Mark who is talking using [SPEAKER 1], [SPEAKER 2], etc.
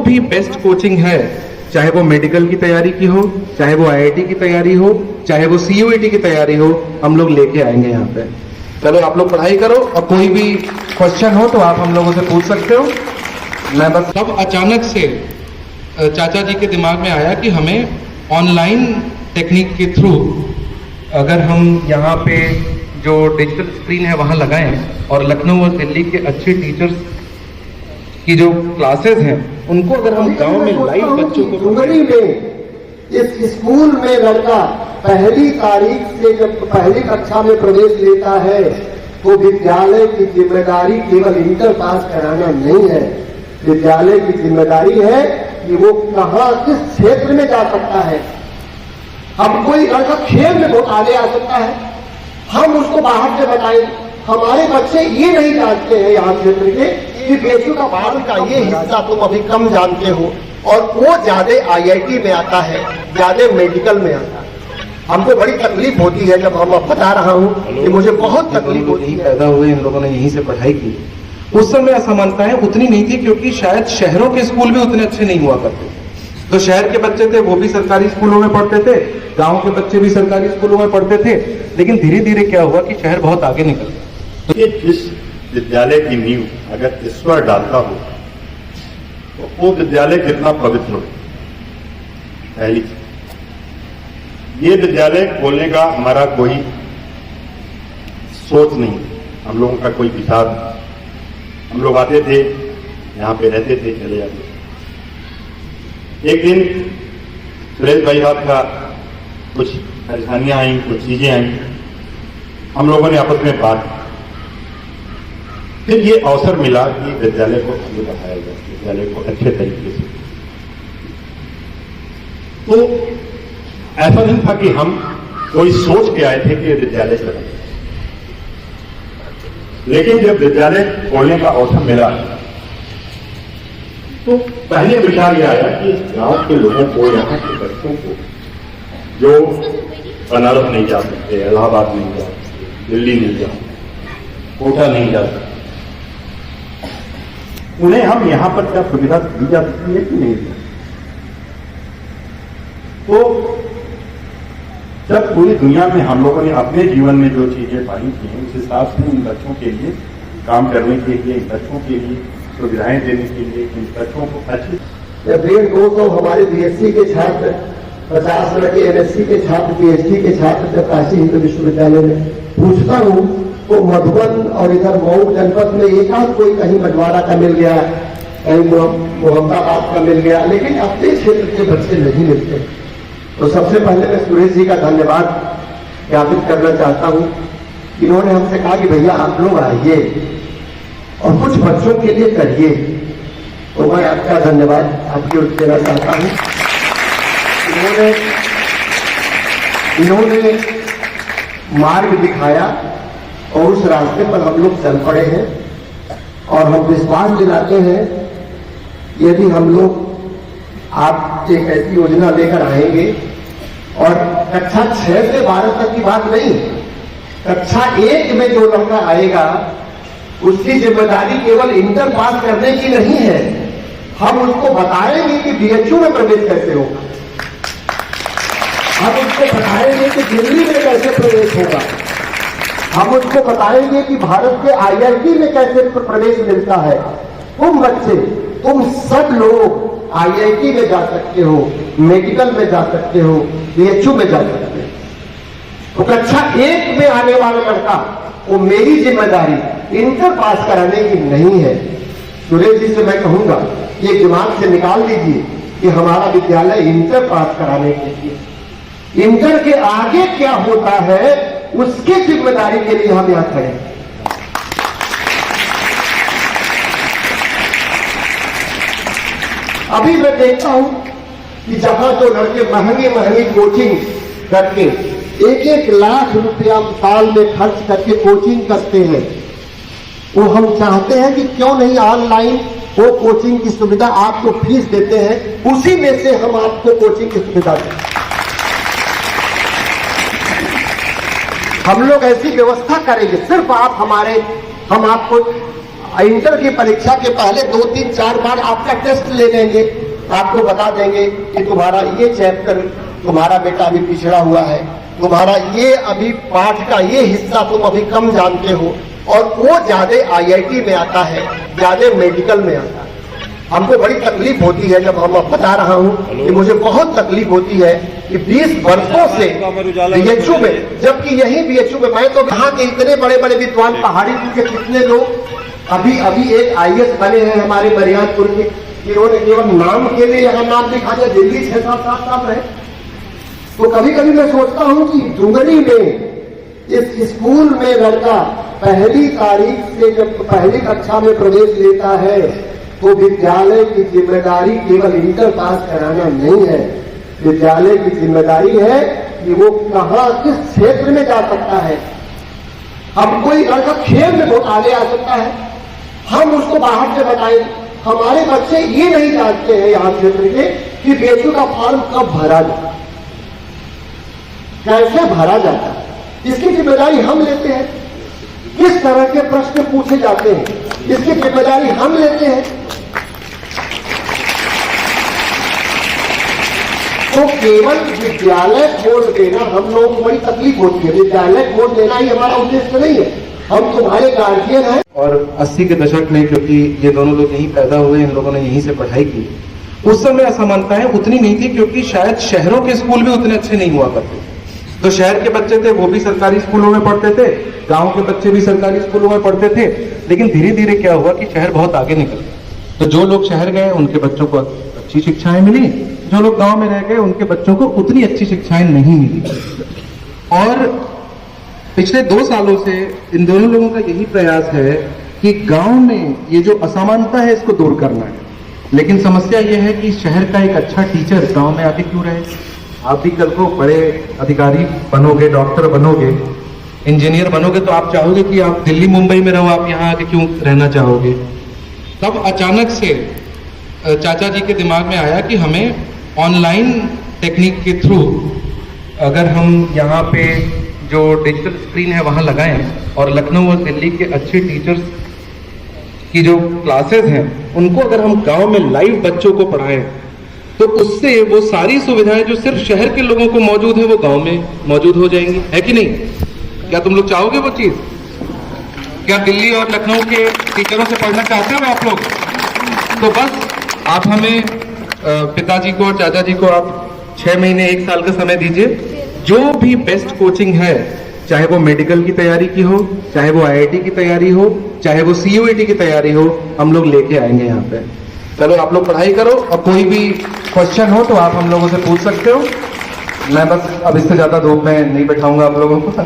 [SPEAKER 1] भी best coaching है, चाहे वो मेडिकल की तैयारी की हो, चाहे वो आईआईटी की तैयारी हो, चाहे वो सीयूईटी की तैयारी हो, हम लोग लेके आएंगे यहाँ पे। चलो आप लोग पढ़ाई करो और कोई भी क्वेश्चन हो तो आप हम लोगों से पूछ सकते हो। मैं बस तब अचानक से चाचा जी के दिमाग में आया कि हमें ऑनलाइन टेक्निक के थ्रू अगर हम यहाँ पे जो डिजिटल स्क्रीन है वहाँ लगाएं और लखनऊ और दिल्ली के अच्छे टीचर्स की जो क्लासेस हैं उनको अगर हम गांव में लाइव बच्चों को
[SPEAKER 2] डुंगरी में इस स्कूल में लड़का पहली तारीख से जब पहली कक्षा में प्रवेश लेता है तो विद्यालय की जिम्मेदारी केवल इंटर पास कराना नहीं है। विद्यालय की जिम्मेदारी है कि वो कहाँ किस क्षेत्र में जा सकता है। हम कोई लड़का खेल में बहुत आगे आ सकता है, हम उसको बाहर से बताएं। हमारे बच्चे ये नहीं जानते हैं यहाँ क्षेत्र के कि बेचू का बाहर का ये हिस्सा तुम अभी कम जानते हो, और वो ज्यादा आईआईटी में आता है, ज्यादा मेडिकल में आता है। हमको बड़ी तकलीफ होती है जब हम बता रहा हूँ कि मुझे बहुत तकलीफ होती है।
[SPEAKER 1] पैदा हुए इन लोगों ने यहीं से पढ़ाई की। उस समय असमानताएं उतनी नहीं थी क्योंकि शायद शहरों के स्कूल भी उतने अच्छे नहीं हुआ करते। तो शहर के बच्चे थे वो भी सरकारी स्कूलों में पढ़ते थे, गांव के बच्चे भी सरकारी स्कूलों में पढ़ते थे, लेकिन धीरे धीरे क्या हुआ कि शहर बहुत आगे निकल गया।
[SPEAKER 3] तो जिस विद्यालय की नींव अगर ईश्वर डालता हो तो वो विद्यालय कितना पवित्र हो। पहली ये विद्यालय खोलने का हमारा कोई सोच नहीं, हम लोगों का कोई विचार। हम लोग आते थे, यहाँ पे रहते थे, चले जाते थे। एक दिन सुरेश भाई साहब का कुछ परेशानियां आई, कुछ चीजें आई, हम लोगों ने आपस में बात। फिर ये अवसर मिला कि विद्यालय को आगे बढ़ाया जाए, विद्यालय को अच्छे तरीके से। तो ऐसा नहीं था कि हम कोई सोच के आए थे कि विद्यालय चलाएं, लेकिन जब विद्यालय खोलने का अवसर मिला तो पहले विचार यह आया कि गांव के लोगों को, यहाँ के बच्चों को जो बनारस नहीं जा सकते, इलाहाबाद नहीं जा सकते, दिल्ली नहीं जा सकते, कोटा नहीं जा सकते, उन्हें हम यहां पर क्या सुविधा दी जा सकती है कि नहीं दी। तो जब पूरी दुनिया में हम लोगों ने अपने जीवन में जो चीजें पाई थी उस हिसाब से इन बच्चों के लिए काम करने के लिए, इन बच्चों के लिए सुविधाएं देने के लिए, इन बच्चों को अच्छी
[SPEAKER 2] 150-200 हमारे बीएससी के छात्र, 50 लड़के एमएससी के छात्र, पीएचडी के छात्र जब काशी हिंदू विश्वविद्यालय में पूछता हूँ तो मधुबन और इधर मऊ जनपद में एक आध कोई कहीं मझवाड़ा का मिल गया, कहीं मोहम्मदाबाद का मिल गया, लेकिन अपने क्षेत्र के बच्चे नहीं मिलते। तो सबसे पहले मैं सुरेश जी का धन्यवाद ज्ञापित करना चाहता हूँ। इन्होंने हमसे कहा कि भैया आप लोग आइए और कुछ बच्चों के लिए करिए, तो मैं आपका धन्यवाद आपकी ओर देना चाहता हूँ। इन्होंने मार्ग दिखाया और उस रास्ते पर हम लोग चल पड़े हैं, और हम विश्वास दिलाते हैं यदि हम लोग आप एक ऐसी योजना लेकर आएंगे, और कक्षा 6 से 12 तक की बात नहीं, कक्षा 1 में जो लड़का आएगा उसकी जिम्मेदारी केवल इंटर पास करने की नहीं है, हम उसको बताएंगे कि बीएचयू में प्रवेश कैसे होगा, हम उसको बताएंगे कि दिल्ली में कैसे प्रवेश होगा, हम उसको बताएंगे कि भारत के आईआईटी में कैसे प्रवेश मिलता है। तुम बच्चे, तुम सब लोग आईआईटी में जा सकते हो, मेडिकल में जा सकते हो, बीएचयू में जा सकते हो। तो कक्षा 1 में आने वाला लड़का, वो मेरी जिम्मेदारी इंटर पास कराने की नहीं है। सुरेश जी से मैं कहूंगा ये दिमाग से निकाल दीजिए कि हमारा विद्यालय इंटर पास कराने के लिए, इंटर के आगे क्या होता है उसकी जिम्मेदारी के लिए हम यहां खड़े हैं। अभी मैं देखता हूं कि जहां जो लड़के महंगी महंगी कोचिंग करके 1-1 लाख रुपया साल में खर्च करके कोचिंग करते हैं, वो हम चाहते हैं कि क्यों नहीं ऑनलाइन वो कोचिंग की सुविधा, आपको फीस देते हैं उसी में से हम आपको कोचिंग की सुविधा दें। हम लोग ऐसी व्यवस्था करेंगे, सिर्फ आप हम आपको इंटर की परीक्षा के पहले 2, 3, 4 बार आपका टेस्ट ले लेंगे, आपको बता देंगे कि तुम्हारा ये चैप्टर, तुम्हारा बेटा अभी पिछड़ा हुआ है, तुम्हारा ये अभी पाठ का ये हिस्सा तुम अभी कम जानते हो, और वो ज्यादा IIT में आता है, ज्यादा मेडिकल में आता है। हमको बड़ी तकलीफ होती है, जब हम बता रहा हूँ कि मुझे बहुत तकलीफ होती है कि 20 वर्षों से BHU में, जबकि यही BHU में मैं तो यहाँ के इतने बड़े बड़े विद्वान पहाड़ी के कितने लोग अभी एक IAS बने हैं हमारे बरियारपुर के, इन्होंने केवल नाम के लिए यहाँ नाम लिखा दिया, दिल्ली 6-7 साल रहे। तो कभी कभी मैं सोचता हूँ कि डुंगरी में इस स्कूल में लड़का पहली तारीख से जब पहली कक्षा में प्रवेश लेता है तो विद्यालय की जिम्मेदारी केवल इंटर पास कराना नहीं है। विद्यालय की जिम्मेदारी है कि वो कहाँ किस क्षेत्र में जा सकता है। अब कोई लड़का खेल में बहुत आगे आ सकता है, हम उसको बाहर से बताएं। हमारे बच्चे ये नहीं जानते हैं यहाँ क्षेत्र के कि BHU का फॉर्म कब भरा जाता, कैसे भरा जाता है, इसकी जिम्मेदारी हम लेते हैं। किस तरह के प्रश्न पूछे जाते हैं, इसकी जिम्मेदारी हम लेते हैं। तो केवल विद्यालय खोल देना हम लोगों को बड़ी तकलीफ होती है। विद्यालय खोल देना ही हमारा उद्देश्य नहीं है, हम तुम्हारे गार्जियन हैं।
[SPEAKER 1] और 80 के दशक में, क्योंकि ये दोनों लोग यहीं पैदा हुए, इन लोगों ने यहीं से पढ़ाई की, उस समय असमानताएं उतनी नहीं थी, क्योंकि शायद शहरों के स्कूल भी उतने अच्छे नहीं हुआ करते। तो शहर के बच्चे थे वो भी सरकारी स्कूलों में पढ़ते थे, गांव के बच्चे भी सरकारी स्कूलों में पढ़ते थे। लेकिन धीरे धीरे क्या हुआ कि शहर बहुत आगे निकल गया, तो जो लोग शहर गए उनके बच्चों को अच्छी शिक्षाएं मिली, जो लोग गांव में रह गए उनके बच्चों को उतनी अच्छी शिक्षाएं नहीं मिली। और पिछले 2 सालों से इन दोनों लोगों का यही प्रयास है कि गांव में ये जो असमानता है इसको दूर करना है। लेकिन समस्या यह है कि शहर का एक अच्छा टीचर गांव में आके क्यों रहे। आप भी कल को बड़े अधिकारी बनोगे, डॉक्टर बनोगे, इंजीनियर बनोगे, तो आप चाहोगे कि आप दिल्ली मुंबई में रहो, आप यहाँ आके क्यों रहना चाहोगे। तब अचानक से चाचा जी के दिमाग में आया कि हमें ऑनलाइन टेक्निक के थ्रू अगर हम यहाँ पे जो डिजिटल स्क्रीन है वहाँ लगाएं और लखनऊ और दिल्ली के अच्छे टीचर्स की जो क्लासेस हैं उनको अगर हम गांव में लाइव बच्चों को पढ़ाएं तो उससे वो सारी सुविधाएं जो सिर्फ शहर के लोगों को मौजूद है वो गांव में मौजूद हो जाएंगी। है कि नहीं? क्या तुम लोग चाहोगे वो चीज? क्या दिल्ली और लखनऊ के टीचरों से पढ़ना चाहते हो आप लोग? तो बस आप हमें पिताजी को और चाचा जी को आप 6 महीने 1 साल का समय दीजिए। जो भी बेस्ट कोचिंग है, चाहे वो मेडिकल की तैयारी की हो, चाहे वो IIT की तैयारी हो, चाहे वो CUET की तैयारी हो, हम लोग लेके आएंगे यहाँ पे। चलो आप लोग पढ़ाई करो, और कोई भी क्वेश्चन हो तो आप हम लोगों से पूछ सकते हो। मैं बस अब इससे ज्यादा धूप में नहीं बैठाऊंगा आप लोगों को।